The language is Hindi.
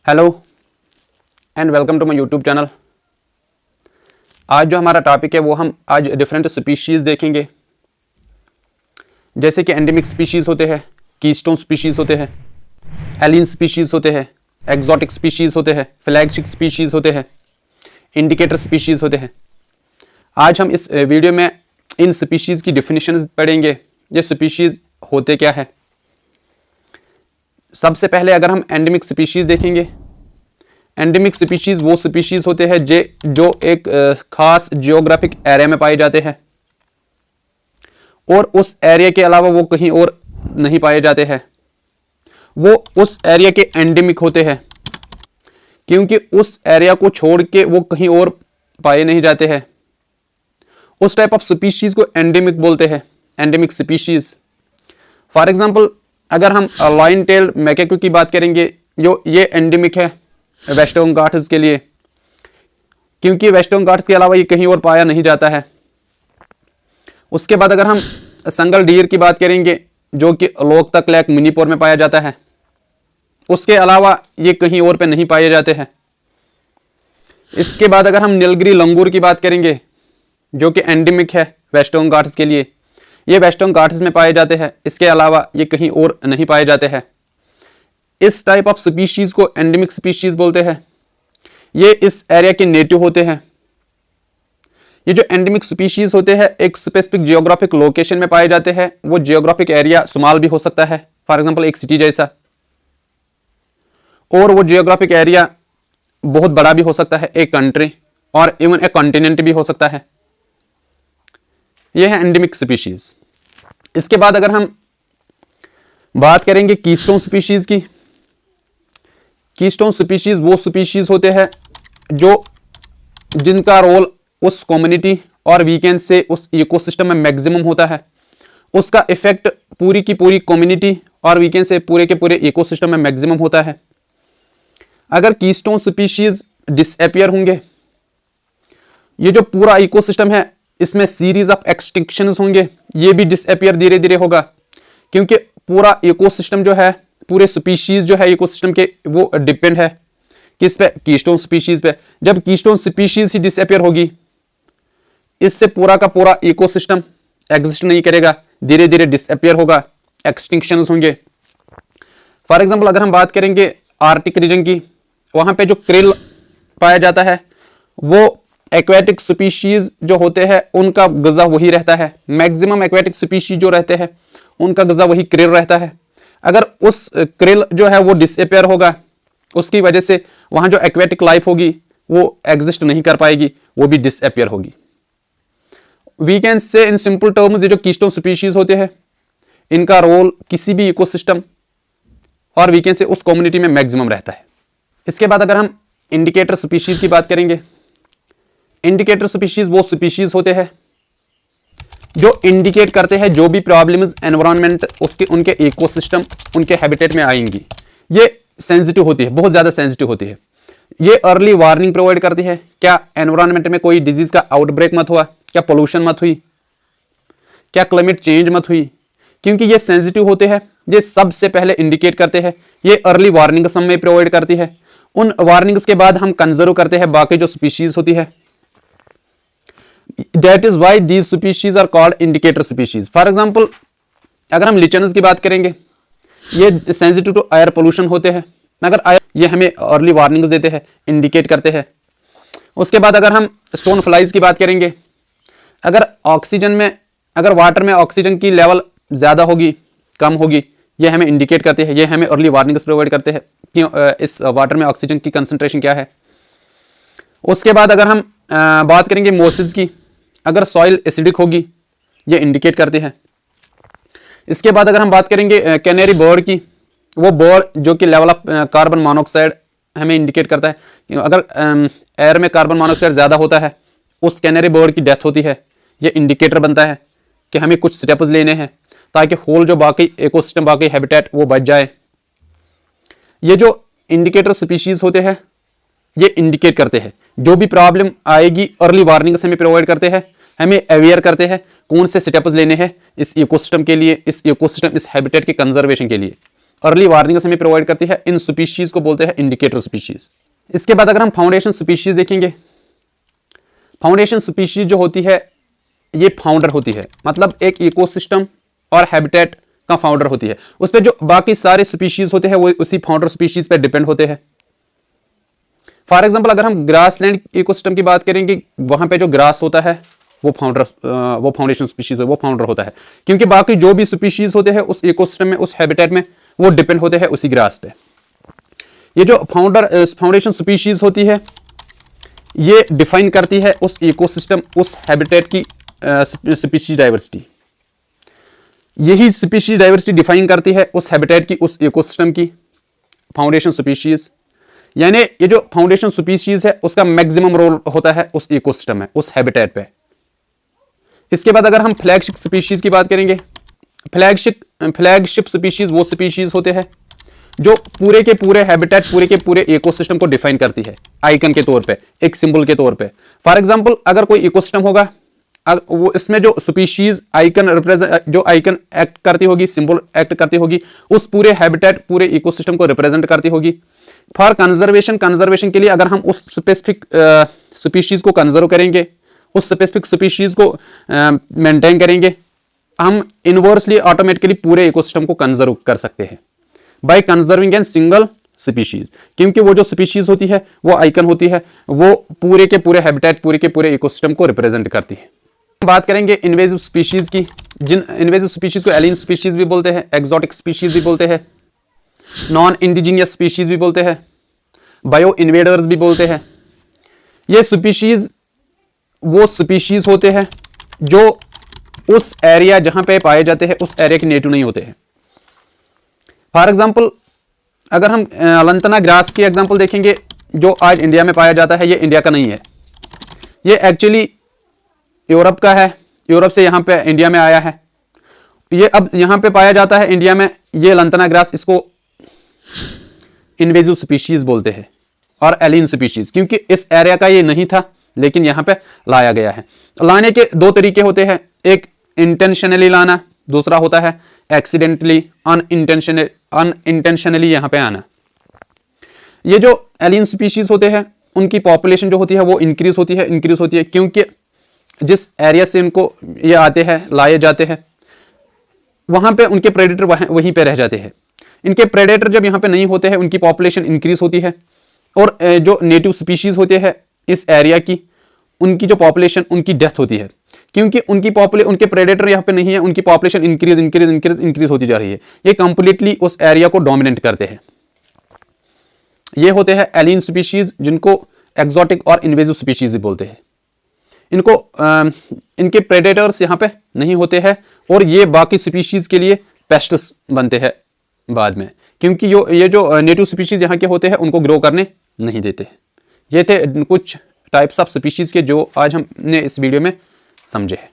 Hello and welcome to my YouTube channel. आज जो हमारा टॉपिक है वो हम आज डिफरेंट स्पीशीज़ देखेंगे, जैसे कि एंडेमिक स्पीशीज़ होते हैं, कीस्टोन स्पीशीज़ होते हैं, एलियन स्पीशीज़ होते हैं, एक्जॉटिक स्पीशीज़ होते हैं, फ्लैगशिप स्पीशीज़ होते हैं, इंडिकेटर स्पीशीज़ होते हैं। आज हम इस वीडियो में इन स्पीशीज़ की डिफिनीशंस पढ़ेंगे, ये स्पीशीज़ होते क्या है। सबसे पहले अगर हम एंडेमिक स्पीशीज़ देखेंगे, एंडेमिक स्पीशीज़ वो स्पीशीज़ होते हैं जो एक खास जियोग्राफिक एरिया में पाए जाते हैं और उस एरिया के अलावा वो कहीं और नहीं पाए जाते हैं। वो उस एरिया के एंडेमिक होते हैं क्योंकि उस एरिया को छोड़ के वो कहीं और पाए नहीं जाते हैं। उस टाइप ऑफ स्पीशीज़ को एंडेमिक बोलते हैं, एंडेमिक स्पीशीज़। फॉर एग्जांपल अगर हम लाइन टेल्ड मैकेकू की बात करेंगे, जो ये एंडेमिक है वेस्टर्न घाट्स के लिए, क्योंकि वेस्टर्न घाट्स के अलावा ये कहीं और पाया नहीं जाता है। उसके बाद अगर हम संगल डीर की बात करेंगे, जो कि लोकतक लेक मणिपुर में पाया जाता है, उसके अलावा ये कहीं और पे नहीं पाए जाते हैं। इसके बाद अगर हम नीलगिरी लंगूर की बात करेंगे, जो कि एंडेमिक है वेस्टर्न घाट्स के लिए, ये वेस्टर्न घाट्स में पाए जाते हैं, इसके अलावा ये कहीं और नहीं पाए जाते हैं। इस टाइप ऑफ स्पीशीज को एंडेमिक स्पीशीज बोलते हैं। ये इस एरिया के नेटिव होते हैं। ये जो एंडेमिक स्पीशीज होते हैं एक स्पेसिफिक जियोग्राफिक लोकेशन में पाए जाते हैं। वो जियोग्राफिक एरिया स्मॉल भी हो सकता है, फॉर एग्जांपल एक सिटी जैसा, और वो जियोग्राफिक एरिया बहुत बड़ा भी हो सकता है, एक कंट्री और इवन एक कॉन्टिनेंट भी हो सकता है। ये है एंडेमिक स्पीशीज। इसके बाद अगर हम बात करेंगे कीस्टोन स्पीशीज की, कीस्टोन स्पीशीज वो स्पीशीज होते हैं जिनका रोल उस कम्युनिटी और वीकेंड से उस इकोसिस्टम में मैक्सिमम होता है। उसका इफेक्ट पूरी की पूरी कम्युनिटी और वीकेंड से पूरे के पूरे इकोसिस्टम में मैक्सिमम होता है। अगर कीस्टोन स्पीशीज डिसअपियर होंगे, ये जो पूरा इकोसिस्टम है इसमें सीरीज ऑफ एक्सटिंक्शंस होंगे, ये भी डिसअपियर धीरे धीरे होगा, क्योंकि पूरा इकोसिस्टम जो है, पूरे स्पीशीज जो है इकोसिस्टम के, वो डिपेंड है किस पे, कीस्टोन स्पीशीज पे। जब कीस्टोन स्पीशीज ही डिसअपियर होगी, इससे पूरा का पूरा इकोसिस्टम एग्जिस्ट नहीं करेगा, धीरे धीरे डिसअपियर होगा, एक्सटिंक्शंस होंगे। फॉर एग्जांपल अगर हम बात करेंगे आर्कटिक रीजन की, वहां पे जो क्रिल पाया जाता है, वो एक्वेटिक स्पीशीज जो होते हैं उनका ग़िज़ा वही रहता है। मैक्सिमम एक्वेटिक स्पीशीज जो रहते हैं उनका ग़िज़ा वही क्रिल रहता है। अगर उस क्रिल जो है वो डिसअपियर होगा, उसकी वजह से वहां जो एक्वेटिक लाइफ होगी वो एग्जिस्ट नहीं कर पाएगी, वो भी डिसअपियर होगी। We can say in simple terms, ये जो कीस्टोन स्पीशीज होते हैं इनका रोल किसी भी इकोसिस्टम और वी कैन से उस कम्युनिटी में मैक्सिमम रहता है। इसके बाद अगर हम इंडिकेटर स्पीशीज की बात करेंगे, इंडिकेटर स्पीशीज वो स्पीशीज होते हैं जो इंडिकेट करते हैं जो भी प्रॉब्लम्स एनवायरनमेंट उसके, उनके इकोसिस्टम, उनके हैबिटेट में आएंगी। ये सेंसिटिव होती है, बहुत ज़्यादा सेंसिटिव होती है। ये अर्ली वार्निंग प्रोवाइड करती है, क्या एनवायरनमेंट में कोई डिजीज का आउटब्रेक मत हुआ, क्या पोल्यूशन मत हुई, क्या क्लाइमेट चेंज मत हुई। क्योंकि ये सेंसिटिव होते हैं, ये सबसे पहले इंडिकेट करते हैं। ये अर्ली वार्निंग समय प्रोवाइड करती है। उन वार्निंग्स के बाद हम कंजर्व करते हैं बाकी जो स्पीशीज होती है। That is why these species are called indicator species. For example, अगर हम लिचनस की बात करेंगे, ये सेंसिटिव टू एयर पोल्यूशन होते हैं, मगर ये हमें अर्ली वार्निंग्स देते हैं, इंडिकेट करते हैं। उसके बाद अगर हम स्टोन फ्लाइज की बात करेंगे, अगर ऑक्सीजन में, अगर वाटर में ऑक्सीजन की लेवल ज़्यादा होगी, कम होगी, ये हमें इंडिकेट करते हैं, ये हमें अर्ली वार्निंग्स प्रोवाइड करते हैं कि इस वाटर में ऑक्सीजन की कंसंट्रेशन क्या है। उसके बाद अगर हम बात करेंगे मोसिस की, अगर सॉइल एसिडिक होगी, ये इंडिकेट करते हैं। इसके बाद अगर हम बात करेंगे कैनेरी बर्ड की, वो बर्ड जो कि लेवल ऑफ कार्बन मोनोऑक्साइड हमें इंडिकेट करता है। अगर एयर में कार्बन मोनोऑक्साइड ज़्यादा होता है, उस कैनेरी बर्ड की डेथ होती है। ये इंडिकेटर बनता है कि हमें कुछ स्टेप्स लेने हैं ताकि होल जो बाकी इकोसिस्टम, बाकी हैबिटेट वो बच जाए। ये जो इंडिकेटर स्पीशीज होते हैं ये इंडिकेट करते हैं जो भी प्रॉब्लम आएगी, अर्ली वार्निंग हमें प्रोवाइड करते हैं, हमें अवेयर करते हैं कौन से स्टेप्स लेने हैं इस इकोसिस्टम के लिए, इस इकोसिस्टम, इस हैबिटेट के कंजर्वेशन के लिए। अर्ली वार्निंग्स हमें प्रोवाइड करती है। इन स्पीशीज को बोलते हैं इंडिकेटर स्पीशीज। इसके बाद अगर हम फाउंडेशन स्पीशीज देखेंगे, फाउंडेशन स्पीशीज जो होती है ये फाउंडर होती है, मतलब एक इकोसिस्टम और हैबिटेट का फाउंडर होती है। उस पर जो बाकी सारे स्पीशीज होते हैं वो उसी फाउंडर स्पीशीज पे डिपेंड होते हैं। फॉर एग्जांपल अगर हम ग्रासलैंड इकोसिस्टम की बात करेंगे, वहां पे जो ग्रास होता है वो फाउंडेशन स्पीशीज वो फाउंडर होता है, क्योंकि बाकी जो भी स्पीशीज होते हैं उस इकोसिस्टम में, उस हैबिटेट में, वो डिपेंड होते हैं उसी ग्रास पे। ये जो फाउंडेशन स्पीशीज होती है ये डिफाइन करती है उस इकोसिस्टम, उस हैबिटेट की स्पीशीज डाइवर्सिटी। यही स्पीशीज डाइवर्सिटी डिफाइन करती है उस हैबिटेट की, उस इकोसिस्टम की फाउंडेशन स्पीशीज। यानी ये जो फाउंडेशन स्पीशीज है उसका मैक्सिमम रोल होता है उस इकोसिस्टम में, उस हैबिटेट पे। इसके बाद अगर हम फ्लैगशिप स्पीशीज की बात करेंगे, फ्लैगशिप स्पीशीज वो स्पीशीज होते हैं जो पूरे के पूरे हैबिटेट, पूरे के पूरे इकोसिस्टम को डिफाइन करती है आइकन के तौर पे, एक सिंबल के तौर पे। फॉर एग्जांपल अगर कोई इकोसिस्टम होगा, वो इसमें जो स्पीशीज आइकन रिप्रेजेंट, जो आइकन एक्ट करती होगी, सिंबल एक्ट करती होगी, उस पूरे हैबिटेट, पूरे इकोसिस्टम को रिप्रेजेंट करती होगी। फॉर कंजर्वेशन के लिए अगर हम उस स्पेसिफिक स्पीशीज को कंजर्व करेंगे, उस स्पेसिफिक स्पीशीज को मेंटेन करेंगे, हम इनवर्सली ऑटोमेटिकली पूरे इकोसिस्टम को कंजर्व कर सकते हैं by conserving an single species, क्योंकि वो जो स्पीशीज होती है, वो आइकन होती है, वो पूरे के पूरे हैबिटेट, पूरे के पूरे इकोसिस्टम को रिप्रेजेंट करती है। बात करेंगे इन्वेजिव स्पीशीज की, जिन इन्वेजिव स्पीशीज को एलियन स्पीशीज भी बोलते हैं, एक्सोटिक स्पीशीज भी बोलते हैं, नॉन इंडिजिनियस स्पीशीज भी बोलते हैं, बायो इन्वेडर्स भी बोलते हैं। ये स्पीशीज वो स्पीशीज होते हैं जो उस एरिया जहां पे पाए जाते हैं उस एरिया के नेटिव नहीं होते हैं। फॉर एग्जाम्पल अगर हम लंतना ग्रास की एग्जाम्पल देखेंगे, जो आज इंडिया में पाया जाता है, ये इंडिया का नहीं है, ये एक्चुअली यूरोप का है, यूरोप से यहाँ पे इंडिया में आया है। ये अब यहाँ पे पाया जाता है इंडिया में, ये लंतना ग्रास, इसको इन्वेजिव स्पीशीज बोलते हैं और एलियन स्पीशीज, क्योंकि इस एरिया का ये नहीं था लेकिन यहाँ पे लाया गया है। लाने के दो तरीके होते हैं, एक इंटेंशनली लाना, दूसरा होता है एक्सीडेंटली, अनइंटेंशनली यहाँ पे आना। ये जो एलियन स्पीशीज होते हैं उनकी पॉपुलेशन जो होती है वो इंक्रीज होती है, क्योंकि जिस एरिया से इनको ये आते हैं, लाए जाते हैं, वहां पे उनके प्रेडेटर वहीं पे रह जाते हैं। इनके प्रेडेटर जब यहाँ पे नहीं होते हैं, उनकी पॉपुलेशन इंक्रीज होती है, और जो नेटिव स्पीशीज होते हैं इस एरिया की, उनकी जो पॉपुलेशन, उनकी डेथ होती है, क्योंकि उनके प्रेडेटर यहाँ पे नहीं है, उनकी पॉपुलेशन इंक्रीज होती जा रही है। ये कंप्लीटली उस एरिया को डोमिनेट करते हैं। ये होते हैं एलियन स्पीशीज, जिनको एक्सोटिक और इन्वेजिव स्पीशीज भी बोलते हैं। इनको इनके प्रेडेटर्स यहाँ पे नहीं होते हैं, और ये बाकी स्पीशीज के लिए पेस्ट्स बनते हैं बाद में, क्योंकि ये जो नेटिव स्पीशीज यहाँ के होते हैं उनको ग्रो करने नहीं देते। ये थे कुछ टाइप्स ऑफ स्पीशीज के जो आज हमने इस वीडियो में समझे हैं।